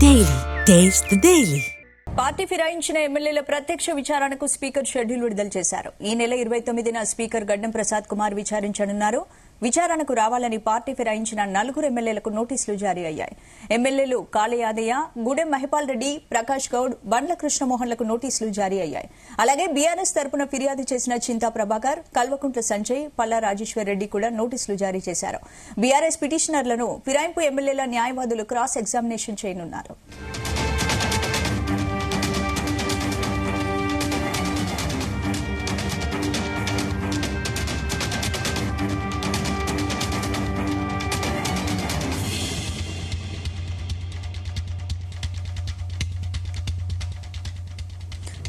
Daily taste the daily. Party ఫిరాయించిన ఎమ్మెల్యేల ప్రత్యక్ష విచారణకు స్పీకర్ షెడ్యూల్ విడుదల చేశారు. ఈ నెల 29న స్పీకర్ గడ్డం ప్రసాద్ కుమార్ విచారించనున్నారు. విచారణకు రావాలని పార్టీ ఫిరాయించిన 4 ఎమ్మెల్యేలకు నోటీసులు జారీ అయ్యాయి. ఎమ్మెల్యేలు కాళీ యాదయ్య, గూడెం మహిపాల్ రెడ్డి, ప్రకాష్ గౌడ్, బండ్ల కృష్ణమోహన్లకు నోటీసులు జారీ అయ్యాయి. అలాగే బీఆర్ఎస్ తరపున ఫిర్యాదు చేసిన చింతా ప్రభాకర్, కల్వకుంట్ల సంజయ్, పల్లా రాజేశ్వర్ రెడ్డి కూడా నోటీసులు జారీ చేశారు. బీఆర్ఎస్ పిటిషనర్లను ఫిరాయింపు ఎమ్మెల్యేల న్యాయవాదులు క్రాస్ ఎగ్జామినేషన్ చేయనున్నారు.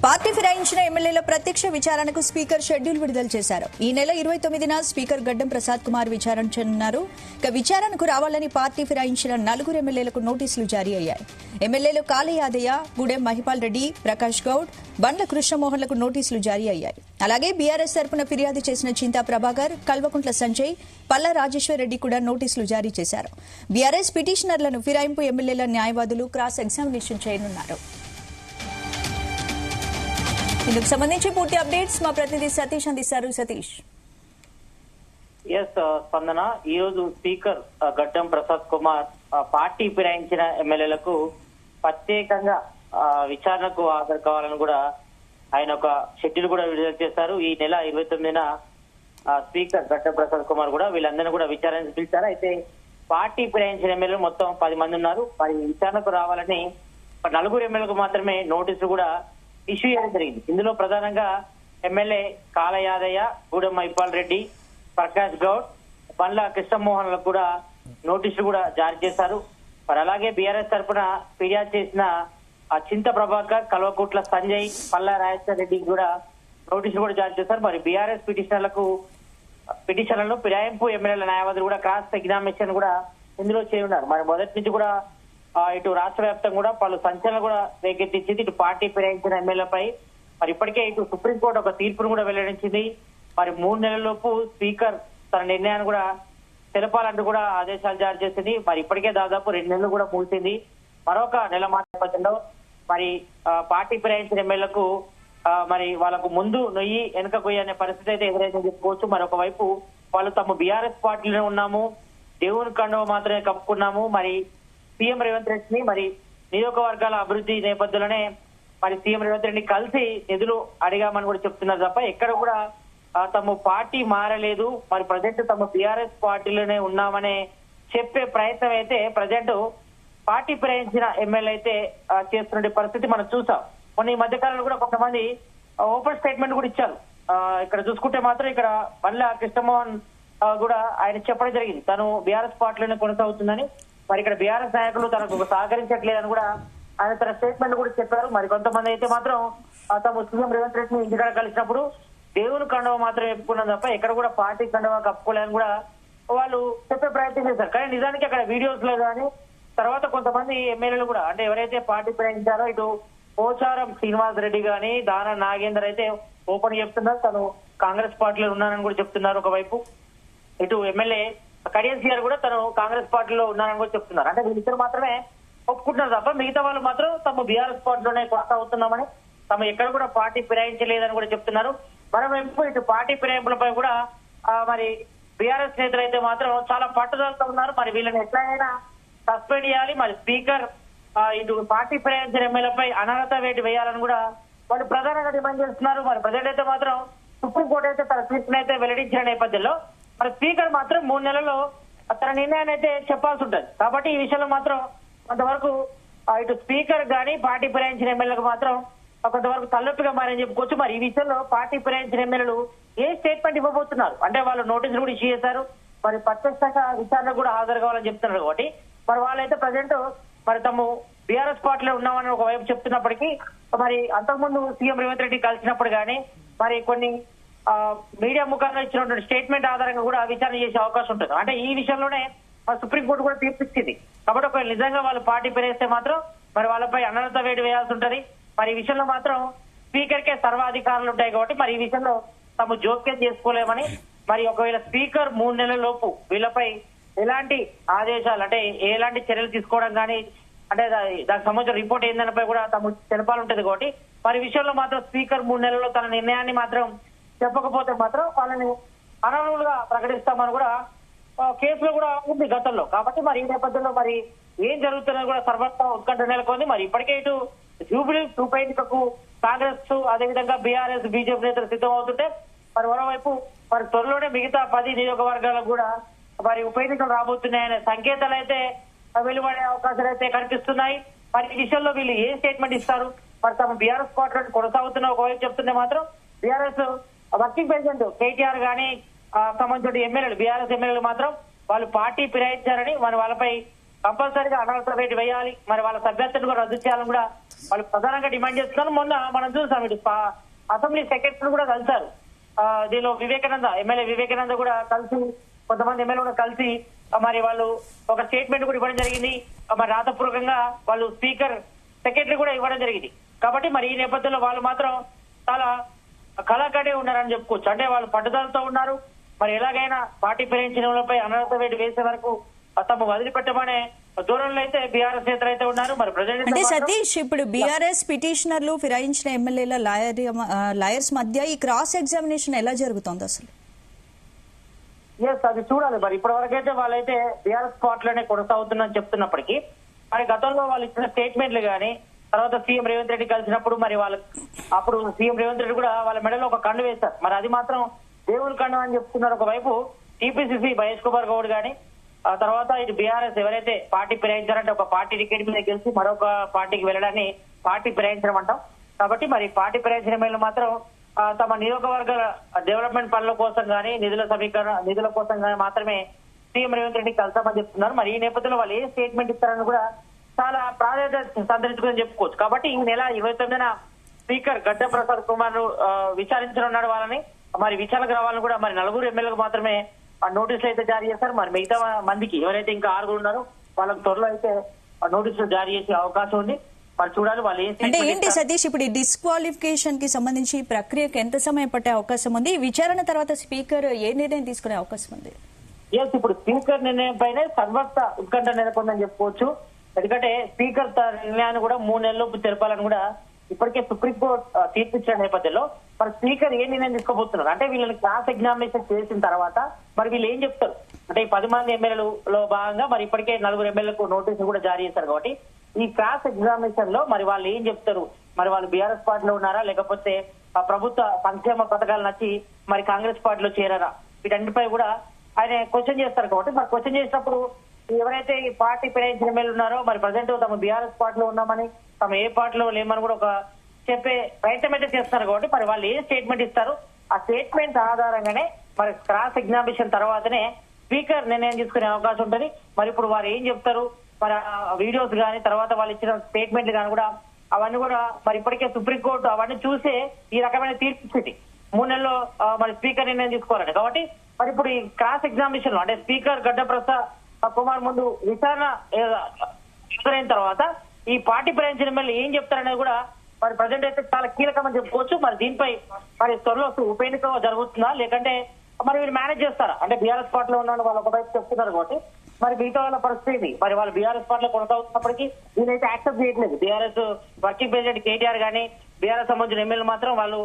పార్టీ ఫిరాయించిన ఎమ్మెల్యేల ప్రత్యక్ష విచారణకు స్పీకర్ షెడ్యూల్ విడుదల చేశారు. ఈ నెల 29న స్పీకర్ గడ్డం ప్రసాద్ కుమార్ విచారించనున్నారు. ఇక విచారణకు రావాలని పార్టీ ఫిరాయించిన 4 ఎమ్మెల్యేలకు నోటీసులు జారీ అయ్యాయి. ఎమ్మెల్యేలు కాళీ యాదయ్య, గూడెం మహిపాల్ రెడ్డి, ప్రకాష్ గౌడ్, బండ్ల కృష్ణమోహన్లకు నోటీసులు జారీ అయ్యాయి. అలాగే బీఆర్ఎస్ తరపున ఫిర్యాదు చేసిన చింతా ప్రభాకర్, కల్వకుంట్ల సంజయ్, పల్లా రాజేశ్వర్ రెడ్డి కూడా నోటీసులు జారీ చేశారు. బీఆర్ఎస్ పిటిషనర్లను ఫిరాయింపు ఎమ్మెల్యేల న్యాయవాదులు క్రాస్ ఎగ్జామినేషన్ చేయనున్నారు. ఇందుకు సంబంధించి పూర్తి అప్డేట్స్ మా ప్రతినిధి సతీష్ అందిస్తారు. సతీష్. స్పందన, ఈ రోజు స్పీకర్ గడ్డం ప్రసాద్ కుమార్ పార్టీ ఫిరాయించిన ఎమ్మెల్యేలకు ప్రత్యేకంగా విచారణకు హాజరు కావాలని కూడా ఆయన ఒక షెడ్యూల్ కూడా విడుదల చేశారు. ఈ నెల 29న స్పీకర్ గడ్డం ప్రసాద్ కుమార్ కూడా వీళ్ళందరినీ కూడా విచారణ పిలిచారు. అయితే పార్టీ ఫిరాయించిన ఎమ్మెల్యేలు మొత్తం 10 మంది ఉన్నారు. మరి విచారణకు రావాలని 4 ఎమ్మెల్యేలకు మాత్రమే నోటీసులు కూడా ఇష్యూ చేయడం జరిగింది. ఇందులో ప్రధానంగా ఎమ్మెల్యే కాళీ యాదయ్య, గూడెం మహిపాల్ రెడ్డి, ప్రకాష్ గౌడ్, బండ్ల కృష్ణమోహన్లకు కూడా నోటీసులు కూడా జారీ చేశారు. మరి అలాగే బీఆర్ఎస్ తరఫున ఫిర్యాదు చేసిన చింత ప్రభాకర్, కల్వకుంట్ల సంజయ్, పల్లా రాజేశ్వర్ రెడ్డికి కూడా నోటీసులు కూడా జారీ చేశారు. మరి బీఆర్ఎస్ పిటిషన్లను ఫిరాయింపు ఎమ్మెల్యేల న్యాయవాదులు కూడా క్రాస్ ఎగ్జామినేషన్ కూడా ఇందులో చేయనున్నారు. మరి మొదటి నుంచి కూడా ఇటు రాష్ట్ర వ్యాప్తంగా కూడా పలు సంచలనాలు కూడా రేకెత్తించింది. ఇటు పార్టీ ఫిరాయించిన ఎమ్మెల్యేలపై మరి ఇప్పటికే ఇటు సుప్రీంకోర్టు ఒక తీర్పును కూడా వెల్లడించింది. మరి 3 నెలలలోపు స్పీకర్ తన నిర్ణయాన్ని కూడా తెలపాలంటూ కూడా ఆదేశాలు జారీ చేసింది. మరి ఇప్పటికే దాదాపు 2 నెలలు కూడా ముగిసింది. మరొక నెల నేపథ్యంలో మరి పార్టీ ఫిరాయించిన ఎమ్మెల్యేలకు మరి వాళ్ళకు ముందు నొయ్యి వెనుక కొయ్యి అనే పరిస్థితి అయితే ఎదురైందని చెప్పుకోవచ్చు. మరొక వైపు వాళ్ళు తమ బీఆర్ఎస్ పార్టీలోనే ఉన్నాము, దేవుని కండువ మాత్రమే కప్పుకున్నాము, మరి సీఎం రేవంత్ రెడ్డిని మరి నియోజకవర్గాల అభివృద్ధి నేపథ్యంలోనే మరి సీఎం రేవంత్ రెడ్డిని కలిసి నిధులు అడిగామని కూడా చెప్తున్నారు తప్ప ఎక్కడ కూడా తమ పార్టీ మారలేదు, మరి ప్రజెంట్ తమ బీఆర్ఎస్ పార్టీలోనే ఉన్నామనే చెప్పే ప్రయత్నం అయితే ప్రజెంట్ పార్టీ ఫిరాయించిన ఎమ్మెల్యే అయితే చేస్తున్న పరిస్థితి మనం చూసాం. మొన్న ఈ మధ్యకాలంలో కూడా కొంతమంది ఓపెన్ స్టేట్మెంట్ కూడా ఇచ్చారు. ఇక్కడ చూసుకుంటే మాత్రం ఇక్కడ బండ్ల కృష్ణమోహన్ కూడా ఆయన చెప్పడం జరిగింది, తను బీఆర్ఎస్ పార్టీలోనే కొనసాగుతుందని. మరి ఇక్కడ బీఆర్ఎస్ నాయకులు తనకు సహకరించట్లేదని కూడా ఆయన తన స్టేట్మెంట్ కూడా చెప్పారు. మరి కొంతమంది అయితే మాత్రం తమ సీఎం రేవంత్ రెడ్డిని ఇంటికాడ కలిసినప్పుడు దేవుని కండువ మాత్రం చెప్పుకున్నాం తప్ప ఎక్కడ కూడా పార్టీ కండువ కప్పుకోలేదని కూడా వాళ్ళు చెప్పే ప్రయత్నం చేశారు. కానీ నిజానికి అక్కడ వీడియోస్ లో కానీ తర్వాత కొంతమంది ఎమ్మెల్యేలు కూడా అంటే ఎవరైతే పార్టీ ఫిరాయించారో ఇటు పోచారం శ్రీనివాస్ రెడ్డి గాని, దాన నాగేందర్ అయితే ఓపెన్ చెప్తున్నారు తను కాంగ్రెస్ పార్టీలో ఉన్నానని కూడా చెప్తున్నారు. ఒకవైపు ఇటు ఎమ్మెల్యే కడియం గారు కూడా తను కాంగ్రెస్ పార్టీలో ఉన్నారని కూడా చెప్తున్నారు. అంటే వీళ్ళిద్దరు మాత్రమే ఒప్పుకుంటున్నారు తప్ప మిగతా వాళ్ళు మాత్రం తమ బీఆర్ఎస్ పార్టీలోనే కొనసాగుతున్నామని, తమ ఎక్కడ కూడా పార్టీ ఫిరాయించలేదని కూడా చెప్తున్నారు. మరోవైపు ఇటు పార్టీ ఫిరాయింపులపై కూడా మరి బీఆర్ఎస్ నేతలు అయితే మాత్రం చాలా పట్టుదలతో ఉన్నారు. మరి వీళ్ళని ఎట్లయినా సస్పెండ్ చేయాలి, మరి స్పీకర్ ఇటు పార్టీ ఫిరాయించిన ఎమ్మెల్యేలపై అనర్హత వేటు వేయాలని కూడా వాళ్ళు ప్రధానంగా డిమాండ్ చేస్తున్నారు. మరి ప్రజెంట్ అయితే మాత్రం సుప్రీంకోర్టు అయితే తన తీర్పును అయితే వెల్లడించిన నేపథ్యంలో మరి స్పీకర్ మాత్రం 3 నెలల్లో తన నిర్ణయాన్ని అయితే చెప్పాల్సి ఉంటుంది. కాబట్టి ఈ విషయంలో మాత్రం కొంతవరకు ఇటు స్పీకర్ గానీ పార్టీ ఫిరాయించిన ఎమ్మెల్యేలకు మాత్రం కొంతవరకు తలనొప్పిగా మారని చెప్పుకోవచ్చు. మరి ఈ విషయంలో పార్టీ ఫిరాయించిన ఎమ్మెల్యేలు ఏ స్టేట్మెంట్ ఇవ్వబోతున్నారు అంటే వాళ్ళు నోటీసులు కూడా ఇష్యూ చేశారు. మరి ప్రత్యక్షంగా విచారణ కూడా హాజరు కావాలని చెప్తున్నారు. కాబట్టి మరి వాళ్ళైతే ప్రజెంట్ మరి తమ బీఆర్ఎస్ పార్టీలో ఉన్నామని ఒకవైపు చెప్తున్నప్పటికీ మరి అంతకుముందు సీఎం రేవంత్ రెడ్డి కలిసినప్పుడు కానీ మరి కొన్ని మీడియా ముఖంగా ఇచ్చినటువంటి స్టేట్మెంట్ ఆధారంగా కూడా విచారణ చేసే అవకాశం ఉంటుంది. అంటే ఈ విషయంలోనే సుప్రీంకోర్టు కూడా తీర్పిచ్చింది. కాబట్టి ఒకవేళ నిజంగా వాళ్ళు పార్టీ ఫిరాయిస్తే మాత్రం మరి వాళ్ళపై అనర్హత వేటు వేయాల్సి ఉంటది. మరి ఈ విషయంలో మాత్రం స్పీకర్ కే సర్వాధికారాలు ఉంటాయి. కాబట్టి మరి ఈ విషయంలో తాము జోక్యం చేసుకోలేమని, మరి ఒకవేళ స్పీకర్ 3 నెలల లోపు వీళ్ళపై ఎలాంటి ఆదేశాలు అంటే ఎలాంటి చర్యలు తీసుకోవడం కానీ అంటే దానికి సంబంధించిన రిపోర్ట్ ఏందనిపై కూడా తమ తెలపాలంటది కాబట్టి మరి విషయంలో మాత్రం స్పీకర్ 3 నెలల్లో తన నిర్ణయాన్ని మాత్రం చెప్పకపోతే మాత్రం వాళ్ళని అనర్హులుగా ప్రకటిస్తామని కూడా కేసులో కూడా ఉంది గతంలో. కాబట్టి మరి ఈ నేపథ్యంలో మరి ఏం జరుగుతున్నది కూడా సర్వత్రా ఉత్కంఠ నెలకొంది. మరి ఇప్పటికే ఇటు జూబ్లీ ఉప ఎన్నికకు కాంగ్రెస్ అదేవిధంగా బీఆర్ఎస్ బీజేపీ నేతలు సిద్ధమవుతుంటే మరి మరోవైపు మరి త్వరలోనే మిగతా 10 నియోజకవర్గాలకు కూడా మరి ఉప ఎన్నికలు రాబోతున్నాయనే సంకేతాలు అయితే వెలువడే అవకాశాలు అయితే కనిపిస్తున్నాయి. మరి ఈ విషయంలో వీళ్ళు ఏ స్టేట్మెంట్ ఇస్తారు? మరి తమ బీఆర్ఎస్ పార్టీ కొనసాగుతున్న ఒకవైపు చెప్తుంటే మాత్రం బీఆర్ఎస్ వర్కింగ్ ప్రెసిడెంట్ కేటీఆర్ గానీ సంబంధించిన ఎమ్మెల్యేలు బీఆర్ఎస్ ఎమ్మెల్యేలు మాత్రం వాళ్ళు పార్టీ ఫిరాయించారని మరి వాళ్ళపై కంపల్సరీగా అనర్హత వేటు వేయాలి, మరి వాళ్ళ సభ్యత్వాన్ని కూడా రద్దు చేయాలని కూడా వాళ్ళు ప్రధానంగా డిమాండ్ చేస్తున్నారు. మొన్న మనం చూసాం ఇటు అసెంబ్లీ సెక్రటరీ కూడా కలిశారు. దీనిలో వివేకానంద ఎమ్మెల్యే వివేకానంద కూడా కలిసి కొంతమంది ఎమ్మెల్యే కూడా కలిసి మరి వాళ్ళు ఒక స్టేట్మెంట్ కూడా ఇవ్వడం జరిగింది. మరి రాతపూర్వకంగా వాళ్ళు స్పీకర్ సెక్రటరీ కూడా ఇవ్వడం జరిగింది. కాబట్టి మరి ఈ నేపథ్యంలో వాళ్ళు మాత్రం చాలా కళాకాడే ఉన్నారని చెప్పుకోవచ్చు. అంటే వాళ్ళు పట్టుదలతో ఉన్నారు. మరి ఎలాగైనా పార్టీ ఫిరాయించిన వాళ్ళపై అనర్హత వేటు వేసే వరకు తమ వదిలిపెట్టమనే దూరంలో అయితే బీఆర్ఎస్ నేతలు అయితే ఉన్నారు. మరి అంటే సతీష్, ఇప్పుడు బీఆర్ఎస్ పిటిషనర్లు ఫిరాయించిన ఎమ్మెల్యేల లాయర్స్ మధ్య ఈ క్రాస్ ఎగ్జామినేషన్ ఎలా జరుగుతోంది అసలు? ఎస్, అది చూడాలి. మరి ఇప్పటి వరకు అయితే వాళ్ళైతే బీఆర్ఎస్ పార్టీలోనే కొనసాగుతుందని చెప్తున్నప్పటికీ మరి గతంలో వాళ్ళు ఇచ్చిన స్టేట్మెంట్లు కానీ తర్వాత సీఎం రేవంత్ రెడ్డి కలిసినప్పుడు మరి అప్పుడు సీఎం రేవంత్ రెడ్డి కూడా వాళ్ళ మెడలో ఒక కండు వేస్తారు. మరి అది మాత్రం దేవుని కండు అని చెప్తున్నారు. ఒకవైపు టీపీసీసీ మహేష్ కుమార్ గౌడ్ గాని ఆ తర్వాత ఇటు బీఆర్ఎస్ ఎవరైతే పార్టీ ఫిరాయించారంటే ఒక పార్టీ టికెట్ మీద గెలిచి మరొక పార్టీకి వెళ్ళడాన్ని పార్టీ ఫిరాయించడం అంటాం. కాబట్టి మరి పార్టీ ఫిరాయించిన మేలు మాత్రం తమ నియోజకవర్గాల డెవలప్మెంట్ పనుల కోసం కానీ నిధుల కోసం కానీ మాత్రమే సీఎం రేవంత్ రెడ్డి కలిసామని చెప్తున్నారు. మరి ఈ నేపథ్యంలో వాళ్ళు ఏ స్టేట్మెంట్ ఇస్తారని కూడా చాలా ప్రాధాన్యత సంతరించుకుని చెప్పుకోవచ్చు. కాబట్టి ఈ నెల 29న స్పీకర్ గడ్డం ప్రసాద్ కుమార్ విచారించనున్నాడు. వాళ్ళని మరి విచారణకు రావాలని కూడా మరి 4 ఎమ్మెల్యేలకు మాత్రమే నోటీసులు అయితే జారీ చేస్తారు. మరి మిగతా మందికి ఎవరైతే ఇంకా 6 ఉన్నారో వాళ్ళకి త్వరలో అయితే నోటీసులు జారీ చేసే అవకాశం ఉంది. మరి చూడాలి వాళ్ళు అంటే ఏంటి సతీష్, ఇప్పుడు డిస్క్వాలిఫికేషన్ కి సంబంధించి ప్రక్రియకు ఎంత సమయం పట్టే అవకాశం ఉంది? విచారణ తర్వాత స్పీకర్ ఏ నిర్ణయం తీసుకునే అవకాశం ఉంది? ఎస్, ఇప్పుడు స్పీకర్ నిర్ణయం పైనే సర్వత్ర ఉత్కంఠ నెలకొందని చెప్పుకోవచ్చు. ఎందుకంటే స్పీకర్ నిర్ణయాన్ని కూడా 3 నెలల్లోపు తెలపాలని కూడా ఇప్పటికే సుప్రీంకోర్టు తీర్పు ఇచ్చిన నేపథ్యంలో మరి స్పీకర్ ఏ నిర్ణయం తీసుకోబోతున్నారు అంటే వీళ్ళని క్రాస్ ఎగ్జామినేషన్ చేసిన తర్వాత మరి వీళ్ళు ఏం చెప్తారు అంటే ఈ 10 మంది ఎమ్మెల్యేలలో భాగంగా మరి ఇప్పటికే 4 ఎమ్మెల్యేలకు నోటీసులు కూడా జారీ చేశారు. కాబట్టి ఈ క్రాస్ ఎగ్జామినేషన్ లో మరి వాళ్ళు ఏం చెప్తారు? మరి వాళ్ళు బీఆర్ఎస్ పార్టీలో ఉన్నారా లేకపోతే ప్రభుత్వ సంక్షేమ పథకాలు నచ్చి మరి కాంగ్రెస్ పార్టీలో చేరారా? వీటన్నిటిపై కూడా ఆయన క్వశ్చన్ చేస్తారు. కాబట్టి మరి క్వశ్చన్ చేసినప్పుడు ఎవరైతే ఈ పార్టీ ఫిరాయించిన ఎమ్మెల్యేలు ఉన్నారో మరి ప్రజెంట్ తమ బీఆర్ఎస్ పార్టీలో ఉన్నామని తమ ఏ పార్టీలో లేమని కూడా ఒక చెప్పే ప్రయత్నం అయితే చేస్తారు. కాబట్టి మరి వాళ్ళు ఏ స్టేట్మెంట్ ఇస్తారు? ఆ స్టేట్మెంట్ ఆధారంగానే మరి క్రాస్ ఎగ్జామినేషన్ తర్వాతనే స్పీకర్ నిర్ణయం తీసుకునే అవకాశం ఉంటుంది. మరి ఇప్పుడు వారు ఏం చెప్తారు? మరి వీడియోస్ కానీ తర్వాత వాళ్ళు ఇచ్చిన స్టేట్మెంట్లు కానీ కూడా అవన్నీ కూడా మరి ఇప్పటికే సుప్రీంకోర్టు అవన్నీ చూసే ఈ రకమైన తీర్పు ఇచ్చింది. 3 నెలల్లో మరి స్పీకర్ నిర్ణయం తీసుకోవాలండి. కాబట్టి మరి ఇప్పుడు ఈ క్రాస్ ఎగ్జామినేషన్ లో అంటే స్పీకర్ గడ్డం ప్రసాద్ కుమార్ ముందు విచారణ ఎదురైన తర్వాత ఈ పార్టీ ఫిరాయించిన ఎమ్మెల్యే ఏం చెప్తారనేది కూడా మరి ప్రజెంట్ అయితే చాలా కీలకమని చెప్పుకోవచ్చు. మరి దీనిపై మరి త్వరలో ఉప ఎన్నిక జరుగుతుందా లేకంటే మరి వీళ్ళు మేనేజ్ చేస్తారా? అంటే బీఆర్ఎస్ పార్టీలో ఉన్న వాళ్ళు ఒకవైపు చెప్తున్నారు కాబట్టి మరి మిగతా వాళ్ళ పరిస్థితి మరి వాళ్ళు బీఆర్ఎస్ పార్టీలో కొనసాగుతున్నప్పటికీ వీళ్ళైతే యాక్సెప్ట్ చేయట్లేదు. బీఆర్ఎస్ వర్కింగ్ ప్రెసిడెంట్ కేటీఆర్ గానీ బీఆర్ఎస్ సంబంధించిన ఎమ్మెల్యేలు మాత్రం వాళ్ళు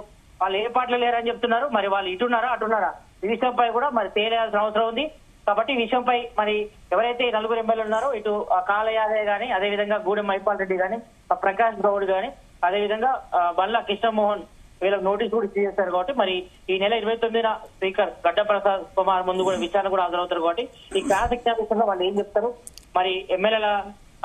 ఏ పార్టీలో లేరని చెప్తున్నారు. మరి వాళ్ళు ఇటున్నారా అటున్నారా ఈ విషయంపై కూడా మరి తేలేయాల్సిన అవసరం ఉంది. కాబట్టి ఈ విషయంపై మరి ఎవరైతే 4 ఎమ్మెల్యేలు ఉన్నారో ఇటు కాళ యాదవ్ గానీ అదేవిధంగా గూడెం మైపాల్ రెడ్డి గానీ ప్రకాష్ గౌడ్ గానీ అదేవిధంగా బల్లా కృష్ణమోహన్ వీళ్ళకి నోటీస్ కూడా ఇచ్చి చేస్తారు. కాబట్టి మరి ఈ నెల 29న స్పీకర్ గడ్డం ప్రసాద్ కుమార్ ముందు కూడా విచారణ కూడా హాజరవుతారు. కాబట్టి ఈ క్రాస్ ఎగ్జామినేషన్ లో వాళ్ళు ఏం చెప్తారు? మరి ఎమ్మెల్యేల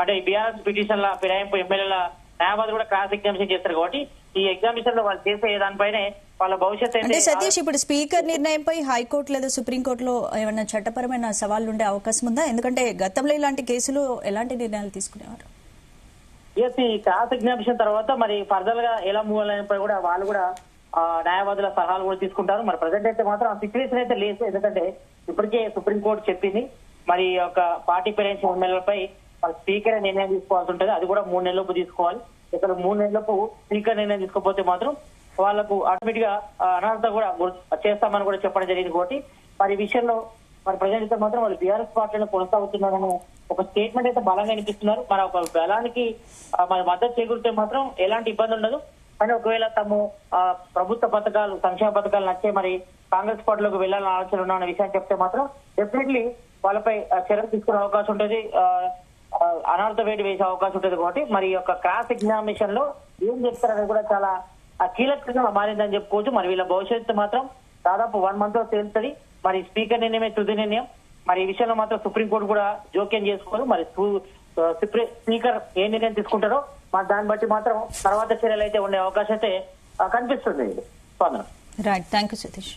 అంటే బీఆర్ఎస్ పిటిషన్ల ఫిరాయింపు ఎమ్మెల్యేల న్యాయవాదులు కూడా క్రాస్ ఎగ్జామినేషన్ చేస్తారు. కాబట్టి ఈ ఎగ్జామినేషన్ లో వాళ్ళు చేసే దానిపైనే వాళ్ళ భవిష్యత్తు అంటే సతీష్, ఇప్పుడు స్పీకర్ నిర్ణయంపై హైకోర్టు లేదా సుప్రీంకోర్టులో ఏమైనా చట్టపరమైన సవాళ్లు ఉండే అవకాశం ఉందా? ఎందుకంటే గతంలో ఇలాంటి కేసులు ఎలాంటి నిర్ణయాలు తీసుకునేవారు? ఈ క్రాస్ ఎగ్జామినేషన్ తర్వాత మరి ఫర్దర్ గా ఎలా మూవ్ అయినపై కూడా వాళ్ళు కూడా న్యాయవాదుల సలహాలు కూడా తీసుకుంటారు. మరి ప్రజెంట్ అయితే మాత్రం ఆ సిచ్యువేషన్ అయితే లేదు. ఎందుకంటే ఇప్పటికే సుప్రీంకోర్టు చెప్పింది మరి ఒక పార్టీ ఫిరాయించిన ఎమ్మెల్యేలపై స్పీకర్ నిర్ణయం తీసుకోవాల్సి ఉంటుంది. అది కూడా 3 నెలలలోపు తీసుకోవాలి. ఇక్కడ 3 నెలలకు స్పీకర్ నిర్ణయం తీసుకోకపోతే మాత్రం వాళ్లకు ఆటోమేటిక్ గా అనర్హత కూడా చేస్తామని కూడా చెప్పడం జరిగింది. కాబట్టి మరి ఈ విషయంలో మరి ప్రజెంట్ అయితే మాత్రం వాళ్ళు బీఆర్ఎస్ పార్టీలో కొనసాగుతున్నారని ఒక స్టేట్మెంట్ అయితే బలంగా వినిపిస్తున్నారు. మరి ఒక బలానికి మరి మద్దతు చేకూరితే మాత్రం ఎలాంటి ఇబ్బంది ఉండదు. కానీ ఒకవేళ తమ ప్రభుత్వ పథకాలు, సంక్షేమ పథకాలు నచ్చే మరి కాంగ్రెస్ పార్టీలోకి వెళ్లాలని ఆలోచన ఉన్న విషయాన్ని చెప్తే మాత్రం డెఫినెట్లీ వాళ్ళపై చర్యలు తీసుకునే అవకాశం ఉంటుంది, అనర్థ వేడి వేసే అవకాశం ఉంటుంది. కాబట్టి మరి యొక్క క్రాస్ ఎగ్జామినేషన్ లో ఏం చెప్తారనేది కూడా చాలా కీలకంగా మారిందని చెప్పుకోవచ్చు. మరి వీళ్ళ భవిష్యత్తు మాత్రం దాదాపు 1 month లో తేలుతుంది. మరి స్పీకర్ నిర్ణయమే తుది నిర్ణయం. మరి ఈ విషయంలో మాత్రం సుప్రీంకోర్టు కూడా జోక్యం చేసుకోదు. మరి స్పీకర్ ఏ నిర్ణయం తీసుకుంటారో మరి దాన్ని బట్టి మాత్రం తర్వాత చర్యలు అయితే ఉండే అవకాశం అయితే కనిపిస్తుంది. Right, thank you Satish.